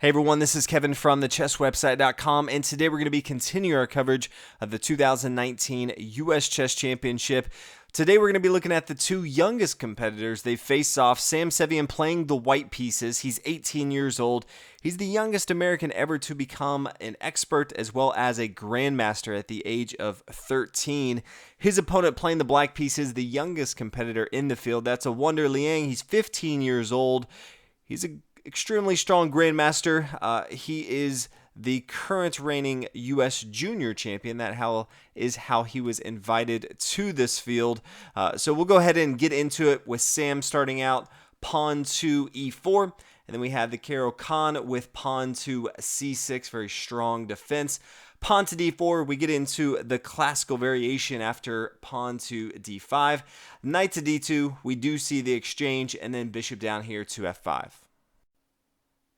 Hey everyone, this is Kevin from thechesswebsite.com, and today we're going to be continuing our coverage of the 2019 U.S. Chess Championship. Today we're going to be looking at the two youngest competitors. They face off. Sam Sevian playing the white pieces. He's 18 years old. He's the youngest American ever to become an expert as well as a grandmaster at the age of 13. His opponent playing the black pieces, the youngest competitor in the field. That's a wonder, Liang. He's 15 years old. He's an extremely strong grandmaster. He is the current reigning U.S. Junior champion. That is how he was invited to this field. So we'll go ahead and get into it with Sam starting out pawn to e4. And then we have the Caro Khan with pawn to c6. Very strong defense. Pawn to d4, we get into the classical variation after pawn to d5. Knight to d2, we do see the exchange, and then bishop down here to f5.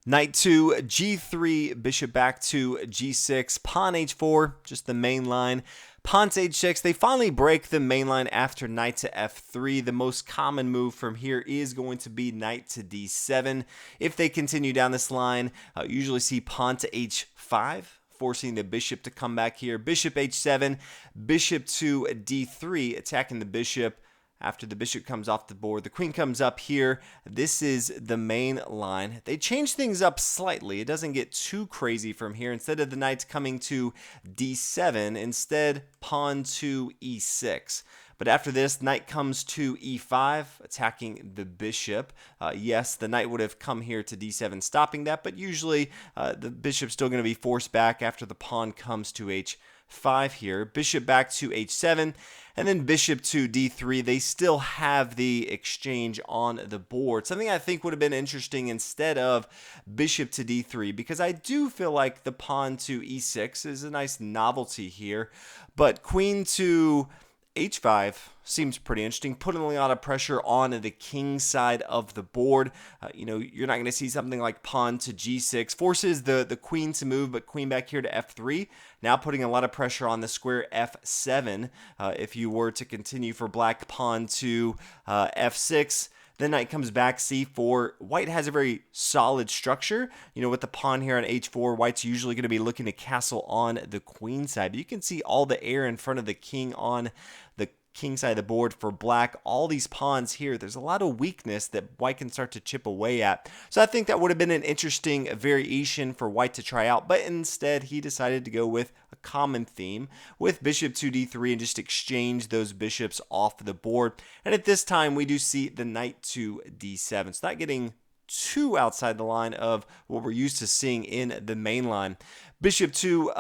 Knight to g3, bishop back to g6, pawn h4, just the main line. Pawn to h6, they finally break the main line after knight to f3. The most common move from here is going to be knight to d7. If they continue down this line, usually see pawn to h5, forcing the bishop to come back here. Bishop h7, bishop to d3, attacking the bishop. After the bishop comes off the board, the queen comes up here. This is the main line. They change things up slightly. It doesn't get too crazy from here. Instead of the knights coming to d7, instead pawn to e6. But after this, knight comes to e5, attacking the bishop. Yes, the knight would have come here to d7, stopping that, but usually the bishop's still going to be forced back after the pawn comes to h5 here. Bishop back to h7, and then bishop to d3. They still have the exchange on the board. Something I think would have been interesting instead of bishop to d3, because I do feel like the pawn to e6 is a nice novelty here. But queen to h5 seems pretty interesting, putting a lot of pressure on the king side of the board. You're not going to see something like pawn to g6, forces the queen to move, but queen back here to f3. Now putting a lot of pressure on the square f7. If you were to continue for black, pawn to f6. Then knight comes back, c4. White has a very solid structure. With the pawn here on h4, white's usually going to be looking to castle on the queen side. But you can see all the air in front of the king on the king side of the board for black. All these pawns here, there's a lot of weakness that white can start to chip away at. So I think that would have been an interesting variation for white to try out, but instead he decided to go with a common theme with bishop to d3 and just exchange those bishops off the board. And at this time we do see the knight to d7. So not getting too outside the line of what we're used to seeing in the main line. Bishop to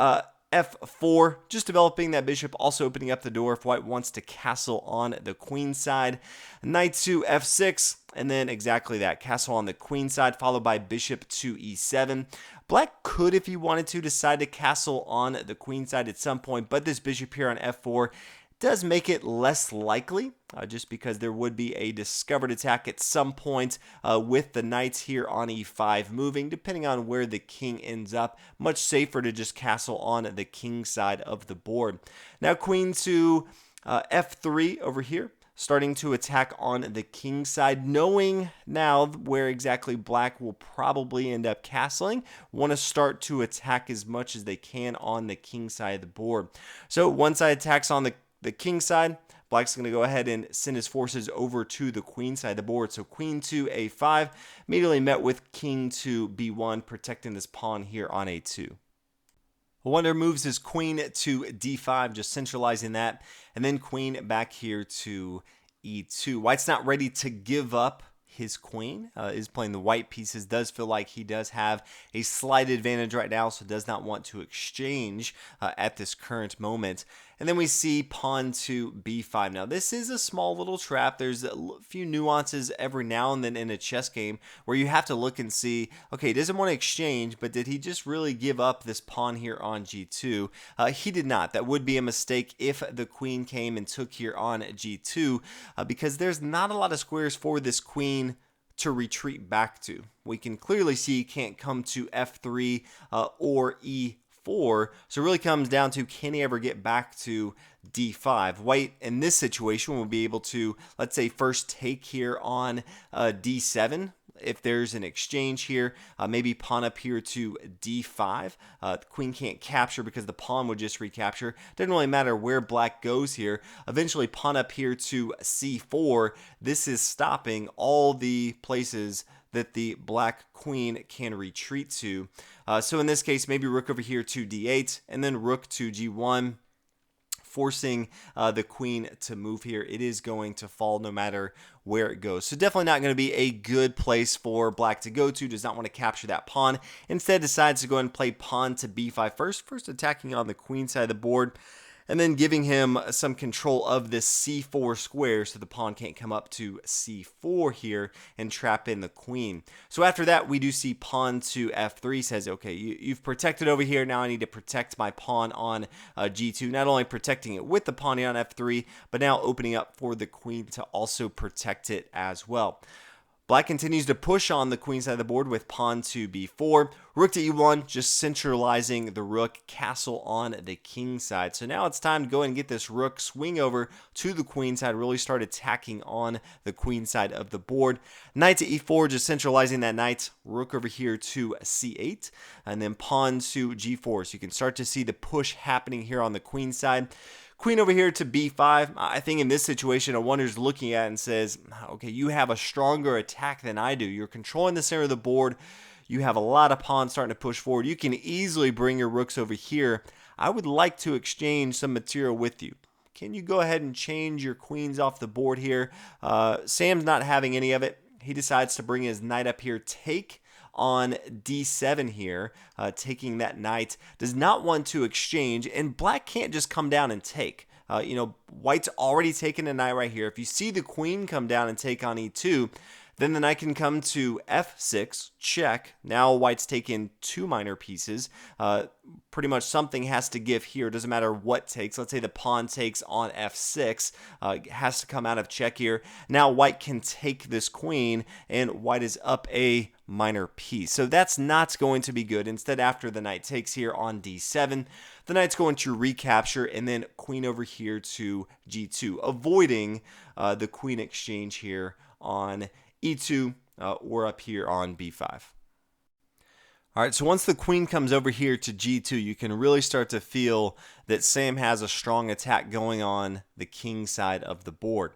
f4, just developing that bishop, also opening up the door if white wants to castle on the queen side. Knight to f6, and then exactly that, castle on the queen side, followed by bishop to e7. Black could, if he wanted to, decide to castle on the queen side at some point, but this bishop here on f4 does make it less likely, just because there would be a discovered attack at some point with the knights here on e5 moving, depending on where the king ends up. Much safer to just castle on the king side of the board. Now queen to f3 over here, starting to attack on the king side, knowing now where exactly black will probably end up castling. Want to start to attack as much as they can on the king side of the board. So one side attacks on the king side, black's going to go ahead and send his forces over to the queen side of the board. So queen to a5, immediately met with king to b1, protecting this pawn here on a2. Wonder moves his queen to d5, just centralizing that, and then queen back here to e2. White's not ready to give up his queen, is playing the white pieces, does feel like he does have a slight advantage right now, so does not want to exchange at this current moment. And then we see pawn to b5. Now this is a small little trap. There's a few nuances every now and then in a chess game where you have to look and see, okay, he doesn't want to exchange, but did he just really give up this pawn here on g2? He did not. That would be a mistake if the queen came and took here on g2, because there's not a lot of squares for this queen to retreat back to. We can clearly see he can't come to f3 or e4. So it really comes down to, can he ever get back to d5? White in this situation will be able to, let's say, first take here on d7 if there's an exchange here, maybe pawn up here to d5. The queen can't capture because the pawn would just recapture. Doesn't really matter where black goes here. Eventually pawn up here to c4. This is stopping all the places that the black queen can retreat to. So in this case, maybe rook over here to d8, and then rook to g1, forcing the queen to move here. It is going to fall no matter where it goes. So definitely not going to be a good place for black to go to. Does not want to capture that pawn. Instead decides to go ahead and play pawn to b5 first. First attacking on the queen side of the board, and then giving him some control of this c4 square so the pawn can't come up to c4 here and trap in the queen. So after that, we do see pawn to f3. Says, okay, you've protected over here. Now I need to protect my pawn on g2. Not only protecting it with the pawn here on f3, but now opening up for the queen to also protect it as well. Black continues to push on the queen side of the board with pawn to b4. Rook to e1, just centralizing the rook, castle on the king side. So now it's time to go and get this rook, swing over to the queen side, really start attacking on the queen side of the board. Knight to e4, just centralizing that knight. Rook over here to c8, and then pawn to g4. So you can start to see the push happening here on the queen side. Queen over here to b5. I think in this situation, a wonder's looking at it and says, okay, you have a stronger attack than I do. You're controlling the center of the board. You have a lot of pawns starting to push forward. You can easily bring your rooks over here. I would like to exchange some material with you. Can you go ahead and change your queens off the board here? Sam's not having any of it. He decides to bring his knight up here, take on d7 here, taking that knight. Does not want to exchange, and black can't just come down and take. White's already taken a knight right here. If you see the queen come down and take on e2, then the knight can come to f6, check. Now white's taken two minor pieces. Pretty much something has to give here. Doesn't matter what takes. Let's say the pawn takes on f6. Has to come out of check here. Now white can take this queen, and white is up a minor piece. So that's not going to be good. Instead, after the knight takes here on d7, the knight's going to recapture, and then queen over here to g2, avoiding the queen exchange here on e2 or up here on b5. All right, so once the queen comes over here to g2, you can really start to feel that Sam has a strong attack going on the king side of the board.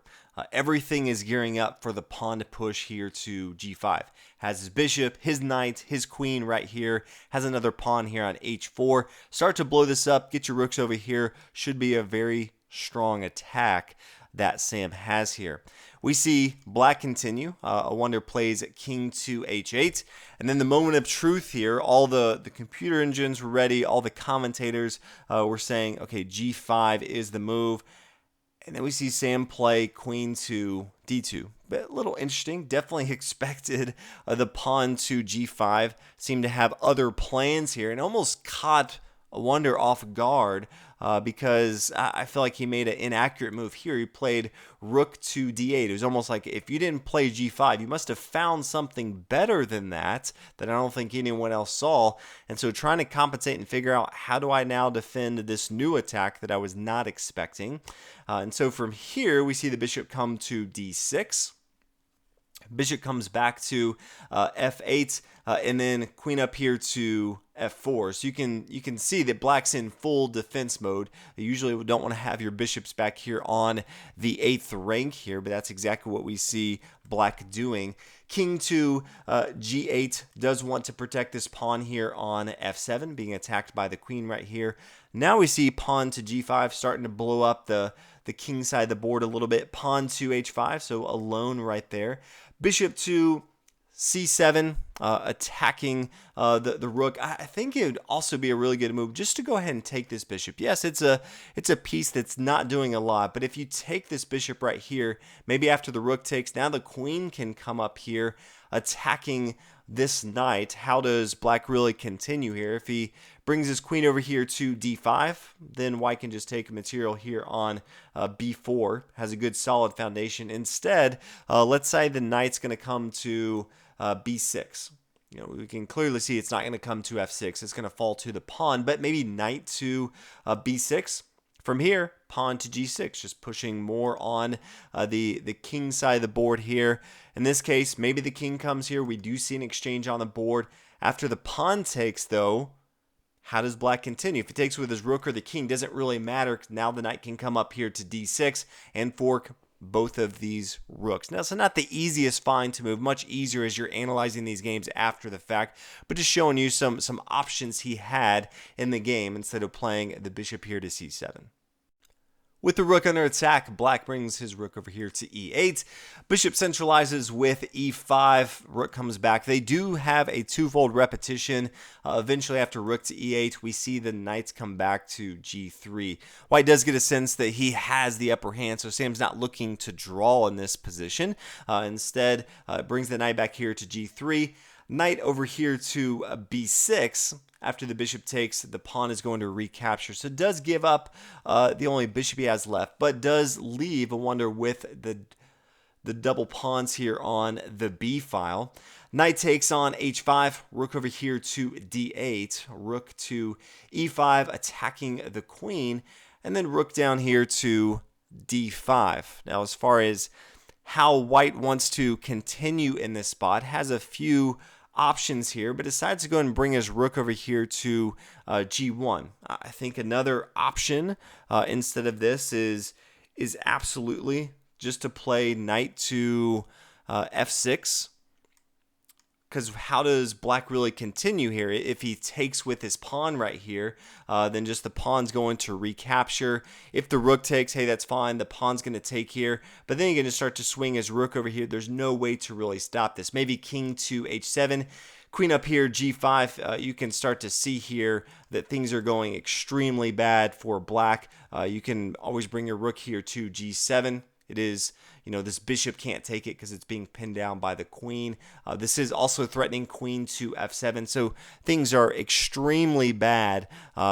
Everything is gearing up for the pawn to push here to g5. Has his bishop, his knight, his queen right here. Has another pawn here on h4. Start to blow this up. Get your rooks over here. Should be a very strong attack that Sam has here. We see black continue. A wonder plays king to h8. And then the moment of truth here, all the computer engines were ready. All the commentators were saying, okay, g5 is the move. And then we see Sam play queen to d2. But a little interesting. Definitely expected the pawn to g5. Seemed to have other plans here and almost caught a wonder off guard because I feel like he made an inaccurate move here. He played rook to d8. It was almost like if you didn't play g5, you must have found something better than that I don't think anyone else saw. And so trying to compensate and figure out how do I now defend this new attack that I was not expecting. And so from here, we see the bishop come to d6. Bishop comes back to f8, and then queen up here to f4. So you can see that black's in full defense mode. You usually don't want to have your bishops back here on the 8th rank here, but that's exactly what we see black doing. King to g8 does want to protect this pawn here on f7, being attacked by the queen right here. Now we see pawn to g5 starting to blow up the king side of the board a little bit. Pawn to h5, so alone right there. Bishop to c7, attacking the rook. I think it would also be a really good move just to go ahead and take this bishop. Yes, it's a piece that's not doing a lot, but if you take this bishop right here, maybe after the rook takes, now the queen can come up here attacking this knight. How does black really continue here? If he brings his queen over here to d5, then white can just take material here on b4. Has a good solid foundation. Instead, let's say the knight's going to come to b6. We can clearly see it's not going to come to f6. It's going to fall to the pawn, but maybe knight to b6. From here, pawn to g6, just pushing more on the king side of the board here. In this case, maybe the king comes here. We do see an exchange on the board. After the pawn takes, though, how does black continue? If he takes with his rook or the king, doesn't really matter. Now the knight can come up here to d6 and fork both of these rooks. Now, so not the easiest find to move, much easier as you're analyzing these games after the fact, but just showing you some options he had in the game instead of playing the bishop here to c7. With the rook under attack, black brings his rook over here to e8. Bishop centralizes with e5. Rook comes back. They do have a twofold repetition. Eventually, after rook to e8, we see the knights come back to g3. White does get a sense that he has the upper hand, so Sam's not looking to draw in this position. Instead, brings the knight back here to g3. Knight over here to b6. After the bishop takes, the pawn is going to recapture. So it does give up the only bishop he has left, but does leave a wonder with the double pawns here on the b file. Knight takes on h5, rook over here to d8, rook to e5, attacking the queen, and then rook down here to d5. Now, as far as how white wants to continue in this spot, has a few options here, but decides to go and bring his rook over here to g1. I think another option instead of this is absolutely just to play knight to f6. Because how does black really continue here? If he takes with his pawn right here, then just the pawn's going to recapture. If the rook takes, hey, that's fine. The pawn's going to take here. But then you're going to start to swing his rook over here. There's no way to really stop this. Maybe king to h7. Queen up here, g5. You can start to see here that things are going extremely bad for black. You can always bring your rook here to g7. It is, this bishop can't take it because it's being pinned down by the queen. This is also threatening queen to f7. So things are extremely bad.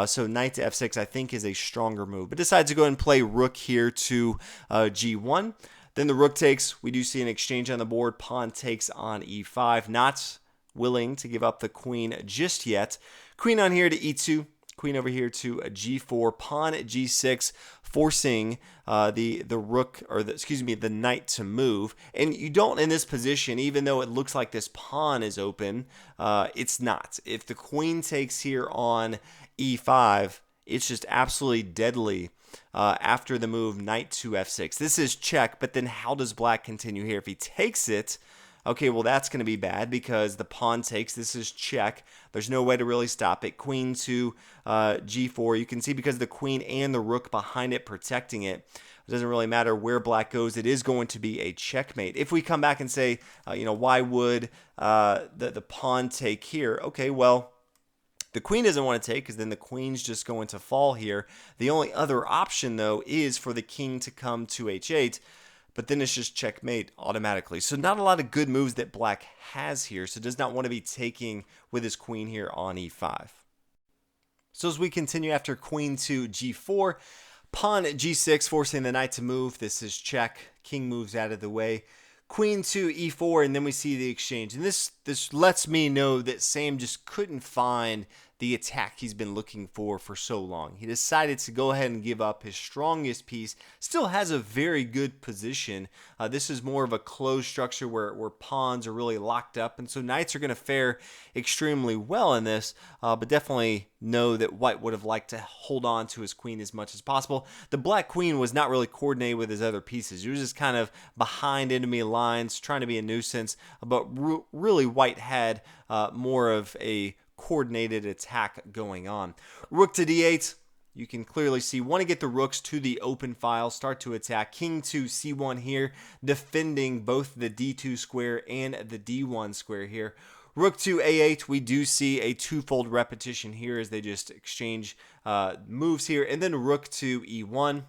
So knight to f6, I think, is a stronger move. But decides to go and play rook here to g1. Then the rook takes. We do see an exchange on the board. Pawn takes on e5. Not willing to give up the queen just yet. Queen on here to e2. Queen over here to g4, pawn at g6, forcing the rook, or the knight to move. And you don't, in this position, even though it looks like this pawn is open, it's not. If the queen takes here on e5, it's just absolutely deadly. After the move knight to f6. This is check, but then how does black continue here? If he takes it, okay, well, that's going to be bad because the pawn takes. This is check. There's no way to really stop it. Queen to g4. You can see because the queen and the rook behind it protecting it, it doesn't really matter where black goes. It is going to be a checkmate. If we come back and say, why would the pawn take here? Okay, well, the queen doesn't want to take because then the queen's just going to fall here. The only other option, though, is for the king to come to h8. But then it's just checkmate automatically. So not a lot of good moves that black has here. So does not want to be taking with his queen here on e5. So as we continue after queen to g4, pawn at g6, forcing the knight to move. This is check. King moves out of the way. Queen to e4, and then we see the exchange. And this lets me know that Sam just couldn't find the attack he's been looking for so long. He decided to go ahead and give up his strongest piece. Still has a very good position. This is more of a closed structure where pawns are really locked up, and so knights are going to fare extremely well in this, but definitely know that white would have liked to hold on to his queen as much as possible. The black queen was not really coordinated with his other pieces. He was just kind of behind enemy lines, trying to be a nuisance, but really white had more of a coordinated attack going on. Rook to d8. You can clearly see, want to get the rooks to the open file, start to attack. King to c1 here, defending both the d2 square and the d1 square here. Rook to a8, we do see a twofold repetition here as they just exchange moves here. And then rook to e1.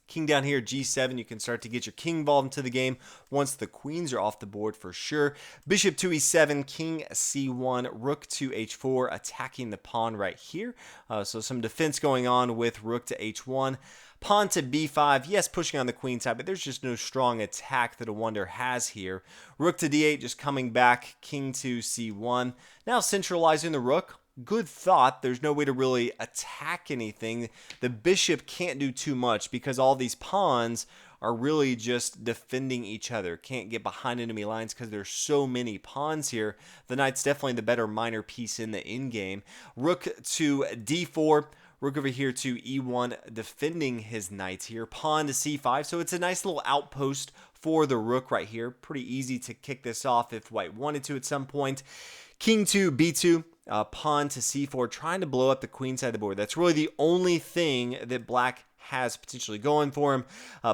King down here, g7, you can start to get your king involved into the game once the queens are off the board for sure. Bishop to e7, king c1, rook to h4, attacking the pawn right here. So some defense going on with rook to h1. Pawn to b5, yes, pushing on the queen side, but there's just no strong attack that a wonder has here. Rook to d8, just coming back, king to c1. Now centralizing the rook. good thought. There's no way to really attack anything. The bishop can't do too much because all these pawns are really just defending each other. Can't get behind enemy lines because there's so many pawns here. The knight's definitely the better minor piece in the endgame. Rook to d4. Rook over here to e1, defending his knight here. Pawn to c5. So it's a nice little outpost for the rook right here. Pretty easy to kick this off if white wanted to at some point. King to b2. Pawn to c4, trying to blow up the queen side of the board. That's really the only thing that black has potentially going for him.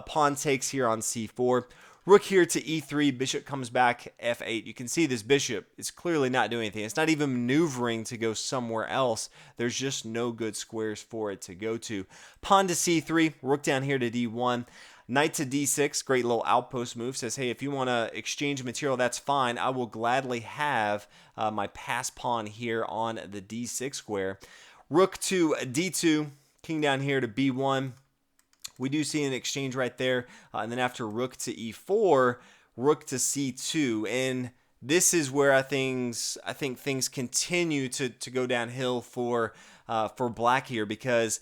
Pawn takes here on c4. Rook here to e3. Bishop comes back f8. You can see this bishop is clearly not doing anything. It's not even maneuvering to go somewhere else. There's just no good squares for it to go to. Pawn to c3. Rook down here to d1. Knight to d6, great little outpost move. Says, hey, if you want to exchange material, that's fine. I will gladly have my pass pawn here on the d6 square. Rook to d2, king down here to b1. We do see an exchange right there. And then after rook to e4, rook to c2. And this is where I think things continue to go downhill for black here, because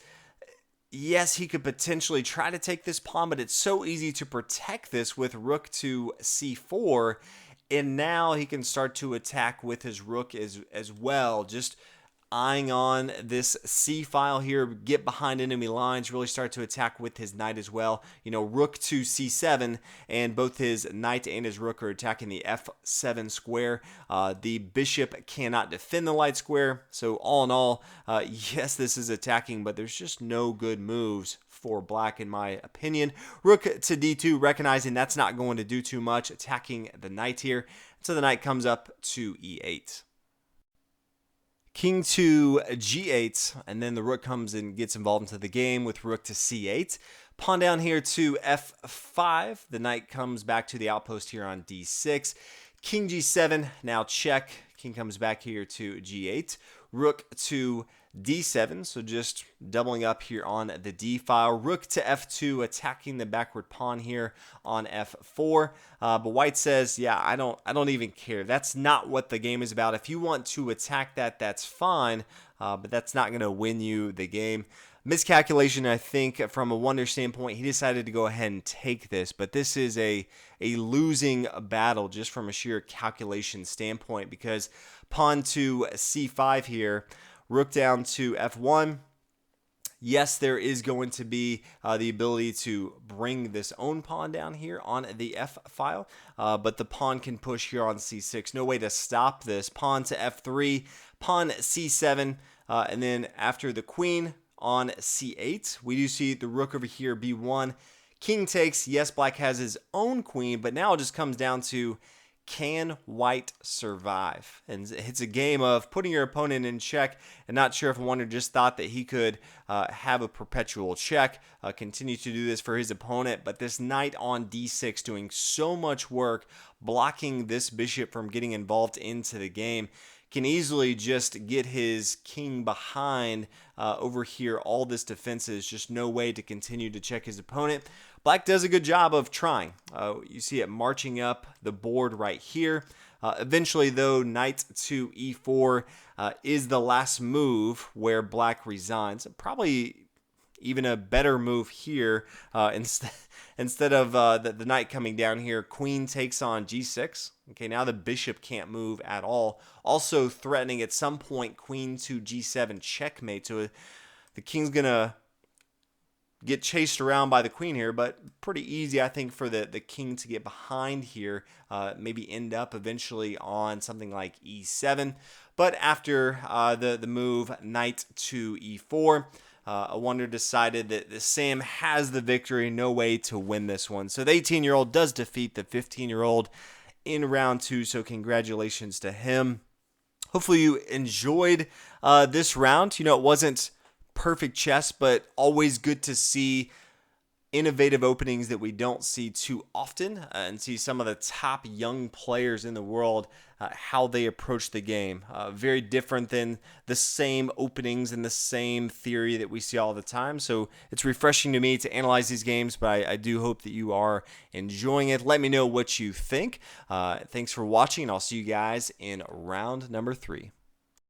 yes, he could potentially try to take this pawn, but it's so easy to protect this with rook to c4, and now he can start to attack with his rook as well. Just eyeing on this c file here, get behind enemy lines, really start to attack with his knight as well. You know, rook to c7, and both his knight and his rook are attacking the f7 square. The bishop cannot defend the light square, so all in all, yes, this is attacking, but there's just no good moves for black in my opinion. Rook to d2, recognizing that's not going to do too much, attacking the knight here. So the knight comes up to e8. King to g8, and then the rook comes and gets involved into the game with rook to c8. Pawn down here to f5. The knight comes back to the outpost here on d6. King g7, now check. King comes back here to g8. Rook to d7, so just doubling up here on the d file. Rook to f2, attacking the backward pawn here on f4. But white says, yeah, I don't even care. That's not what the game is about. If you want to attack that, that's fine, but that's not going to win you the game. Miscalculation, I think, from a wonder standpoint. He decided to go ahead and take this, but this is a losing battle just from a sheer calculation standpoint, because pawn to c5 here, rook down to f1. Yes, there is going to be the ability to bring this own pawn down here on the f file, but the pawn can push here on c6. No way to stop this. Pawn to f3, pawn c7, and then after the queen on c8, we do see the rook over here b1. King takes. Yes, black has his own queen, but now it just comes down to, can white survive? And it's a game of putting your opponent in check, and not sure if Wonder just thought that he could have a perpetual check, continue to do this for his opponent, but this knight on d6 doing so much work, blocking this bishop from getting involved into the game, can easily just get his king behind over here. All this defense is just no way to continue to check his opponent. Black does a good job of trying. You see it marching up the board right here. Eventually, though, knight to e4 is the last move where black resigns. Probably even a better move here. Instead of the knight coming down here, queen takes on g6. Okay, now the bishop can't move at all. Also threatening at some point queen to g7 checkmate. So the king's going to get chased around by the queen here, but pretty easy, I think, for the king to get behind here. Maybe end up eventually on something like e7. But after the move knight to e4, a wonder decided that Sam has the victory, no way to win this one. So the 18-year-old does defeat the 15-year-old in round 2, so congratulations to him. Hopefully you enjoyed this round. You know, it wasn't perfect chess, but always good to see innovative openings that we don't see too often, and see some of the top young players in the world, how they approach the game. Very different than the same openings and the same theory that we see all the time. So it's refreshing to me to analyze these games, but I do hope that you are enjoying it. Let me know what you think. Thanks for watching, and I'll see you guys in round number 3.